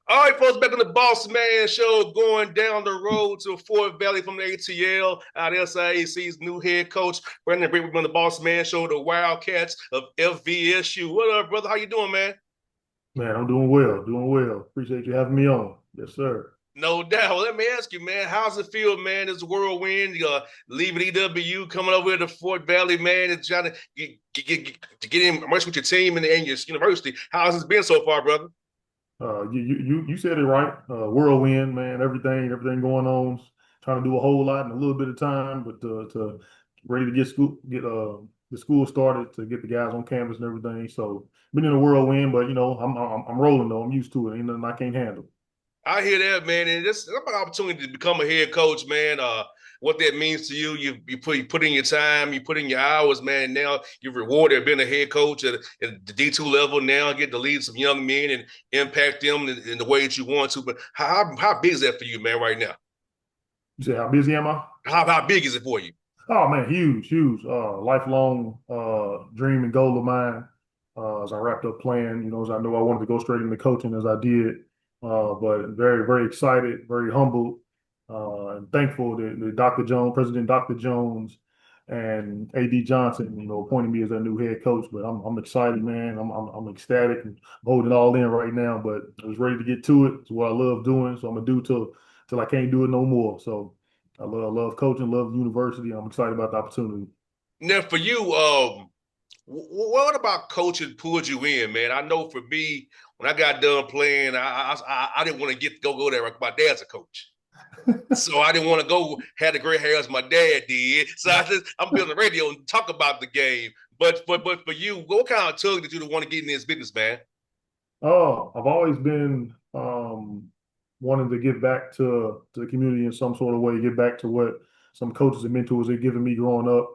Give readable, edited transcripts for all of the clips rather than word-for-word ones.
All right, folks, back on the Bossman show, going down the road to Fort Valley from the ATL, out of SIAC's new head coach, Brandon Britt, on the Bossman show, the Wildcats of FVSU. What up, brother? How you doing, man? Man, I'm doing well, doing well. Appreciate you having me on. Yes, sir. No doubt. Let me ask you, man, how's it feel, man? This whirlwind, leaving EWU, coming over to Fort Valley, man, and trying to get in immersed with your team and your university. How's it been so far, brother? You said it right. Whirlwind, man. Everything going on. Trying to do a whole lot in a little bit of time, but to ready to get the school started to get the guys on campus and everything. So been in a whirlwind, but I'm rolling though. I'm used to it. Ain't nothing I can't handle. I hear that, man, and this is an opportunity to become a head coach, man. What that means to you, you put in your time, you put in your hours, man. And now you're rewarded being a head coach at the D2 level. Now get to lead some young men and impact them in the way that you want to. But how big is that for you, man, right now? You say how busy am I? How big is it for you? Oh man, huge, huge. Lifelong dream and goal of mine. As I wrapped up playing, as I know I wanted to go straight into coaching as I did. But very, very excited, very humbled, and thankful that Dr. Jones, President Dr. Jones, and AD Johnson, appointed me as their new head coach. But I'm excited, man. I'm ecstatic and holding it all in right now. But I was ready to get to it. It's what I love doing, so I'm gonna do till I can't do it no more. So I love coaching, love the university. I'm excited about the opportunity. Now, for you, what about coaching pulled you in, man? I know for me, when I got done playing, I didn't want to go there. My dad's a coach. So I didn't want to go had the gray hair as my dad did. So I'm building the radio and talk about the game. But for you, what kind of tug did you want to get in this business, man? Oh, I've always been wanting to give back to the community in some sort of way, give back to what some coaches and mentors they've given me growing up.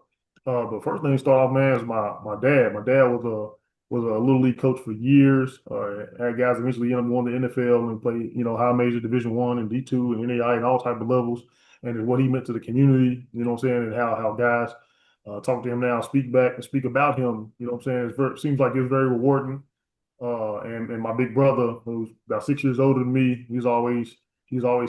But first thing to start off, man, is my dad. My dad was a little league coach for years. Had guys eventually end up going to the NFL and play, high major Division One and D2 and NAI and all type of levels. And what he meant to the community, you know what I'm saying, and how guys talk to him now, speak back and speak about him, you know what I'm saying. Seems like it's very rewarding. And my big brother, who's about 6 years older than me, he's always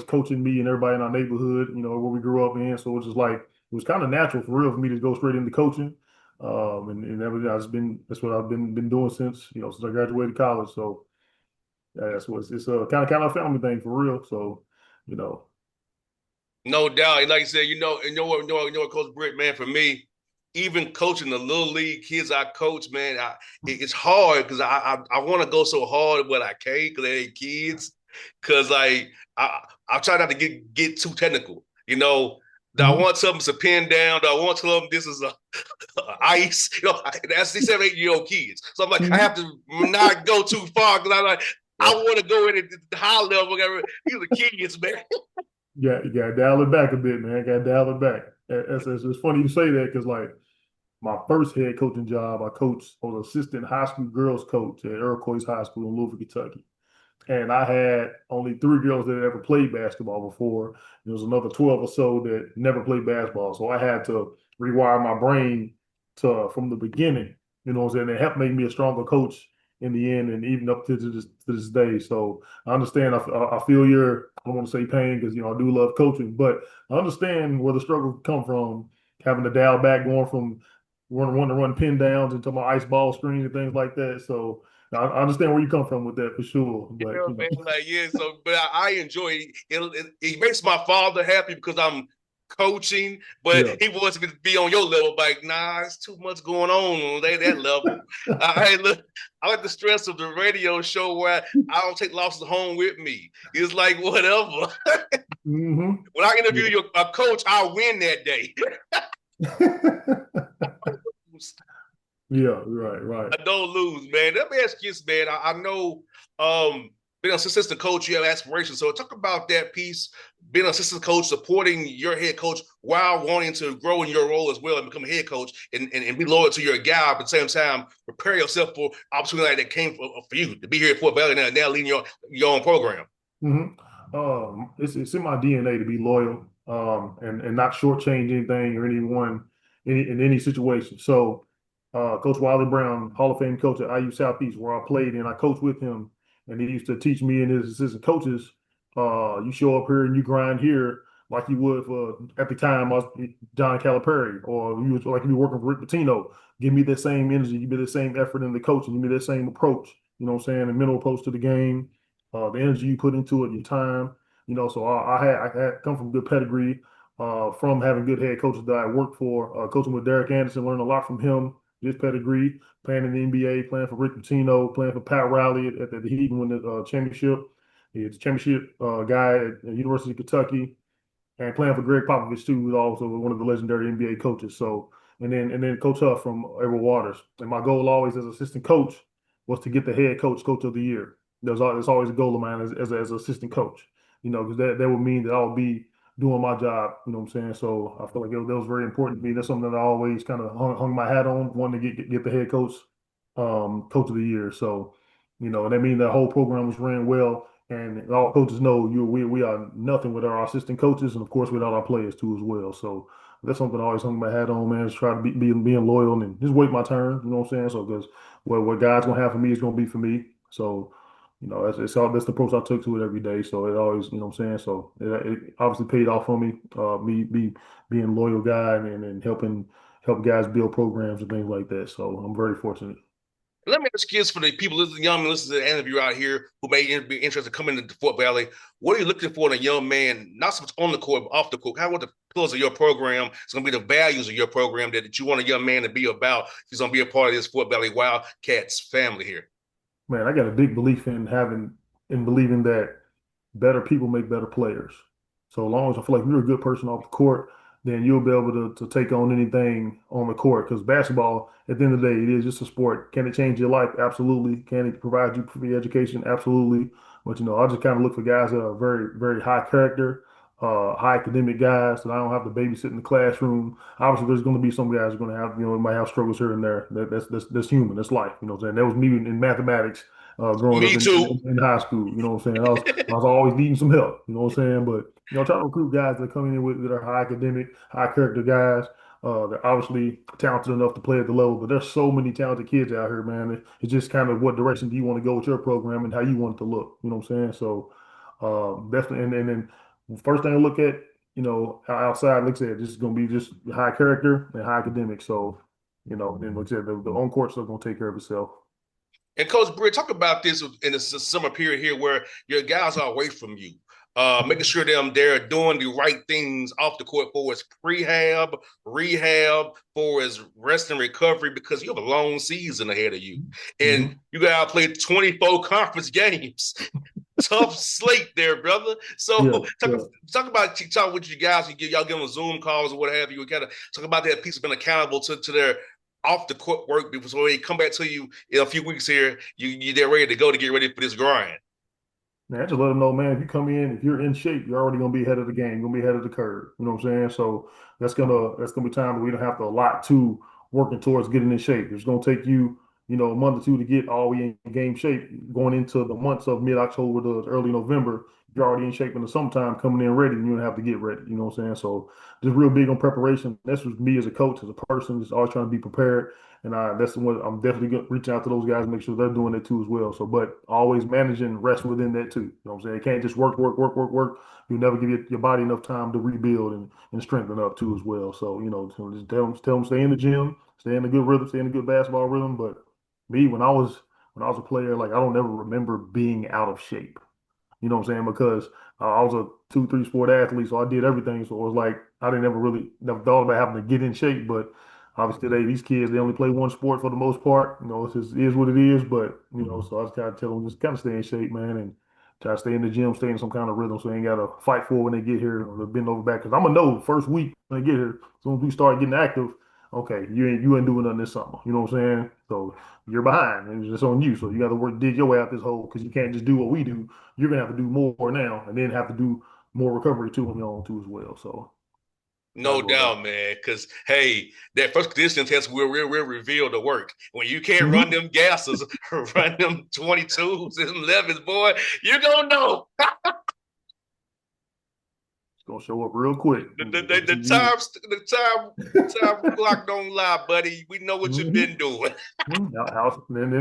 coaching me and everybody in our neighborhood, where we grew up in. So it's just like it was kind of natural for real for me to go straight into coaching. And that's what I've been doing since I graduated college. So yeah, that's what it's a kind of a family thing for real. So, you know, No doubt. And like you said, you know what, Coach Britt, man, for me, even coaching the little league kids I coach, man, it's hard because I want to go so hard, but I can't because they ain't kids. Because like I try not to get too technical. Do I mhm. want something to pin down? Do I want to tell them this is a ice? That's these 7, 8 year old kids. So I'm like, I have Mhm. to not go too far because I Yeah. want to go in at the high level. Whatever. These are kids, man. Yeah, you gotta dial it back a bit, man. Gotta dial it back. It's funny you say that because like my first head coaching job, I was assistant high school girls coach at Iroquois High School in Louisville, Kentucky. And I had only three girls that had ever played basketball before. There was another 12 or so that never played basketball. So I had to rewire my brain to from the beginning, you know what I'm saying? It helped make me a stronger coach in the end and even up to this day. So I understand. I feel I don't want to say pain because, I do love coaching, but I understand where the struggle come from, having to dial back, going from wanting to run pin downs into my ice ball screen and things like that. So I understand where you come from with that for sure, but Man, like yeah. So, but I enjoy it. It makes my father happy because I'm coaching, but yeah, he wants me to be on your level. Like, nah, it's too much going on that level. Look, I like the stress of the radio show where I don't take losses home with me. It's like whatever. hmm When I interview yeah, a coach, I win that day. yeah, right, right. I don't lose, man. Let me ask you this, man. I know being an assistant coach, you have aspirations. So talk about that piece, being an assistant coach, supporting your head coach while wanting to grow in your role as well and become a head coach and be loyal to your guy, but at the same time, prepare yourself for opportunity like that came for you to be here at Fort Valley now leading your own program. hmm it's in my DNA to be loyal, and not shortchange anything or anyone in any situation. So, Coach Wiley Brown, Hall of Fame coach at IU Southeast, where I played and I coached with him. and he used to teach me and his assistant coaches, you show up here and you grind here like you would for at the time I was John Calipari, or you was like you were working for Rick Pitino. Give me the same energy, give me the same effort in the coaching, give me the same approach. You know what I'm saying? The mental approach to the game, the energy you put into it, your time. So I had come from good pedigree, from having good head coaches that I worked for, coaching with Derek Anderson, learned a lot from him, his pedigree, playing in the NBA, playing for Rick Pitino, playing for Pat Riley at the Heat and win the championship. He's a championship guy at University of Kentucky, and playing for Greg Popovich too, who's also one of the legendary NBA coaches. So, and then Coach Huff from Edward Waters. And my goal always as assistant coach was to get the head coach of the year. There's always a goal of mine as assistant coach. Because that would mean that I would be doing my job. You know what I'm saying? So I feel like that was very important to me. That's something that I always kind of hung my hat on, wanting to get the head coach of the year. So, and that means that whole program was ran well. And all coaches know we are nothing without our assistant coaches, and of course without our players too as well. So that's something I always hung my hat on, man. Is try to being loyal and just wait my turn. You know what I'm saying? So because what God's gonna have for me is gonna be for me. So that's the approach I took to it every day. So it always, you know what I'm saying. So it obviously paid off for me. Me being a loyal guy and help guys build programs and things like that. So I'm very fortunate. Let me ask you this for the people, listening, young listeners to the interview out here who may be interested in coming into Fort Valley. What are you looking for in a young man, not so much on the court, but off the court? What the pillars of your program? It's going to be the values of your program that you want a young man to be about. He's going to be a part of this Fort Valley Wildcats family here. Man, I got a big belief in believing that better people make better players. So long as I feel like you're a good person off the court, then you'll be able to take on anything on the court. Because basketball, at the end of the day, it is just a sport. Can it change your life? Absolutely. Can it provide you free education? Absolutely. But I just kind of look for guys that are very, very high character, high academic guys that I don't have to babysit in the classroom. Obviously, there's going to be some guys who are going to have, might have struggles here and there. That's human. That's life. You know what I'm saying? That was me in mathematics, growing up Me too. in high school. You know what I'm saying? I was always needing some help. You know what I'm saying? But try to recruit guys that come in with that are high academic, high character guys. They're obviously talented enough to play at the level, but there's so many talented kids out here, man. It's just kind of what direction do you want to go with your program and how you want it to look. You know what I'm saying? So definitely, and then first thing I look at, outside, like I said, this is going to be just high character and high academic. So, then like I said, the on court stuff going to take care of itself. And Coach Britt, talk about this in the summer period here where your guys are away from you. Making sure they're doing the right things off the court for its prehab, rehab, for its rest and recovery, because you have a long season ahead of you. And you got to play 24 conference games. Tough slate there, brother. So talk with you guys. Y'all give them Zoom calls or what have you. We kind of talk about that piece of being accountable to their off the court work, because when they come back to you in a few weeks here, they're ready to go to get ready for this grind. Man, just let them know, man, if you come in, if you're in shape, you're already gonna be ahead of the game, you're gonna be ahead of the curve. You know what I'm saying? So that's gonna be time that we don't have to allot to working towards getting in shape. It's gonna take you, a month or two to get all the way in game shape. Going into the months of mid-October to early November, you're already in shape in the summertime, coming in ready, and you don't have to get ready. You know what I'm saying? So just real big on preparation. That's just me as a coach, as a person, just always trying to be prepared. And that's what I'm definitely reaching out to those guys, make sure they're doing it too as well. So, but always managing rest within that too. You know what I'm saying? You can't just work, work, work, work, work. You never give your body enough time to rebuild and strengthen up too as well. So, so just tell them stay in the gym, stay in a good rhythm, stay in a good basketball rhythm. But me, when I was a player, like I don't ever remember being out of shape. You know what I'm saying? Because I was a 2, 3 sport athlete, so I did everything. So it was like I didn't never thought about having to get in shape. But obviously today, these kids, they only play one sport for the most part. It's just it is what it is. But so I just kind of tell them just kind of stay in shape, man, and try to stay in the gym, stay in some kind of rhythm, so they ain't got to fight for it when they get here or bend over back. Because I'm gonna know first week when they get here, as soon as we start getting active, okay, you ain't doing nothing this summer. You know what I'm saying? So you're behind, and it's just on you. So you got to dig your way out this hole, because you can't just do what we do. You're gonna have to do more now, and then have to do more recovery too on your own too as well. So no doubt, man. Because hey, that first conditioning test will reveal the work. When you can't run them gases, run them 22s and 11s, boy, you're gonna know. Gonna show up real quick. The time clock don't lie, buddy. We know what you've been doing. Then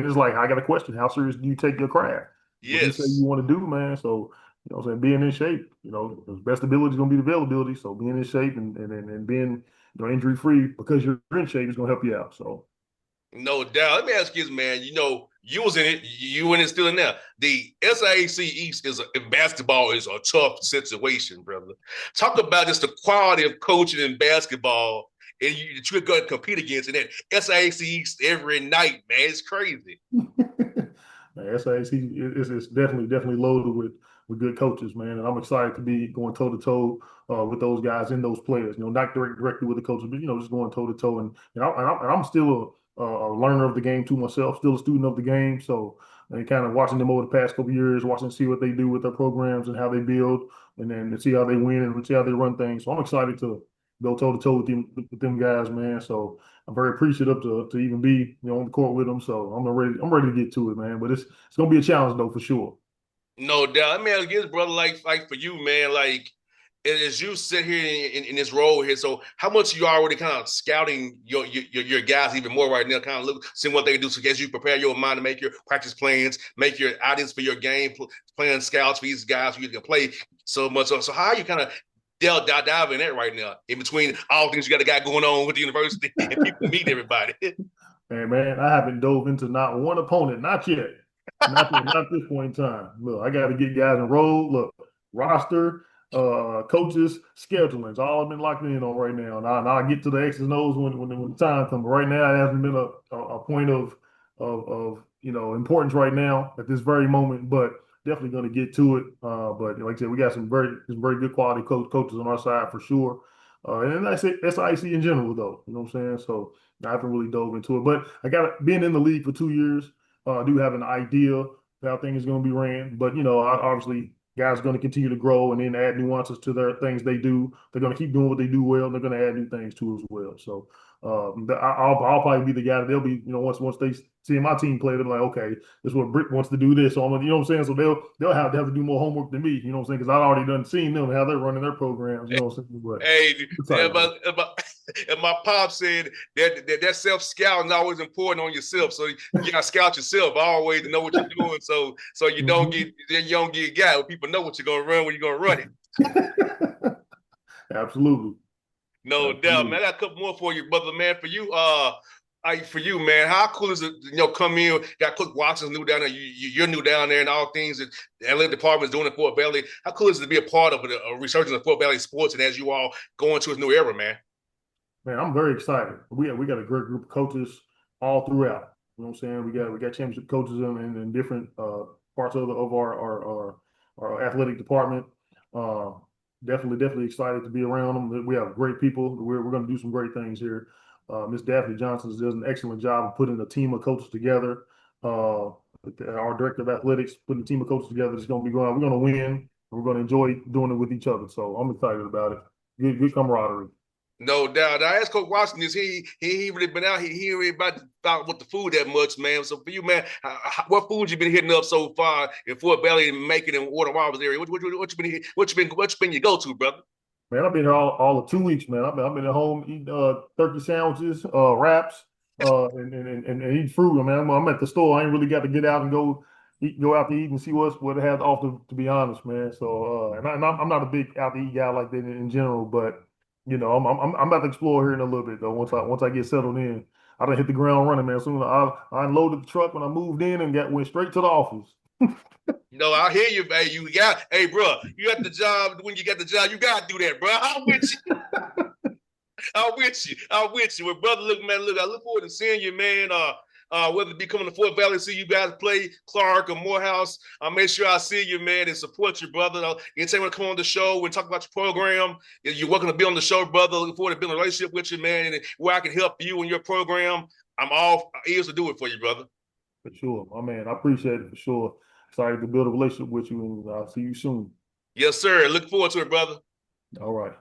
it's like I got a question: how serious do you take your craft? what you say you Yes. want to do, man. So, what I'm saying, being in shape, the best ability is going to be the availability. So being in shape and being, injury free because you're in shape is going to help you out. So, No doubt. Let me ask you this, man. You was in it, you in it still in there. The SIAC East in basketball is a tough situation, brother. Talk about just the quality of coaching in basketball and that you're going to compete against in that SIAC East every night, man. It's crazy. man, SIC is definitely loaded with good coaches, man. And I'm excited to be going toe to toe with those guys and those players. Not directly with the coaches, but just going toe to toe. And I'm still a learner of the game to myself, still a student of the game. So and kind of watching them over the past couple of years, watching see what they do with their programs and how they build, and then to see how they win and see how they run things. So I'm excited to go toe to toe with them guys, man. So I'm very appreciative to even be on the court with them. So I'm ready to get to it, man. But it's gonna be a challenge though for sure. No doubt. I mean, I guess, brother, like for you, man, like as you sit here in this role here, so how much you already kind of scouting your guys even more right now, kind of look, seeing what they do. So as you prepare your mind to make your practice plans, make your audience for your game, plan scouts for these guys who you can play so much. So how are you kind of diving in that right now in between all things you got a guy going on with the university and people meet everybody? And man, I haven't dove into not one opponent, not yet. Not yet, not at this point in time. Look, I got to get guys enrolled. Look, roster, coaches, scheduling's all I've been locked in on right now. And I'll get to the X's and O's when the time comes. But right now, it hasn't been a point of importance right now at this very moment. But definitely going to get to it. But like I said, we got some very good quality coaches on our side for sure. And then I say SIC in general, though. You know what I'm saying? So I haven't really dove into it. But I got being in the league for 2 years. I do have an idea of how things are going to be ran, but obviously, guys are going to continue to grow and then add nuances to their things they do. They're going to keep doing what they do well, and they're going to add new things too as well. So, I'll probably be the guy that they'll be, once they see my team play, they're like, okay, this is what Britt wants to do this. So you know what I'm saying? So they'll have to do more homework than me. You know what I'm saying? Because I've already done seen them how they're running their programs. You know what I'm saying? But Hey, excited. and my pop said that self scouting is always important on yourself. So you gotta scout yourself always to know what you're doing. So you don't Mhm. get got. People know what you're gonna run when you're gonna run it. Absolutely. No doubt, Absolutely. man. I got a couple more for you, brother, man. For you, man. How cool is it? Come in. Got Cook Watson's new down there. You're new down there, and all things that the athletic department is doing in Fort Valley. How cool is it to be a part of a resurgence of Fort Valley sports, and as you all go into this new era, man? Man, I'm very excited. We got a great group of coaches all throughout. You know what I'm saying? We got championship coaches in different parts of our athletic department. Uh, definitely excited to be around them. We have great people. We're going to do some great things here. Miss Daphne Johnson does an excellent job of putting a team of coaches together. Our director of athletics putting a team of coaches together. It's going to be going. We're going to win. And we're going to enjoy doing it with each other. So I'm excited about it. Good camaraderie. No doubt. I asked Coach Washington, is he really been out here? He ain't really about with the food that much, man. So for you, man, what food you been hitting up so far in Fort Valley and Macon and Water Walls area? What you been your go to, brother? Man, I've been here all of 2 weeks, man. I've been at home eating turkey sandwiches, wraps, and eating fruit. Man, I'm at the store. I ain't really got to get out and go out to eat and see what it has to offer. To be honest, man. So, I'm not a big out to eat guy like that in general, but I'm about to explore here in a little bit though. Once I get settled in, I done hit the ground running, man. Soon I unloaded the truck when I moved in and went straight to the office. I hear you, man. Hey, bro, you got the job. When you got the job, you gotta do that, bro. I'm with you. I'm with you. I'm with you. Well, brother, look, man, I look forward to seeing you, man. Whether it be coming to Fort Valley, see you guys play Clark or Morehouse, I'll make sure I see you, man, and support you, brother. Anytime you come on the show and talk about your program, you're welcome to be on the show, brother. Looking forward to building a relationship with you, man, and where I can help you and your program. I'm all ears to do it for you, brother. For sure, my man. I appreciate it for sure. Excited to build a relationship with you, and I'll see you soon. Yes, sir. Look forward to it, brother. All right.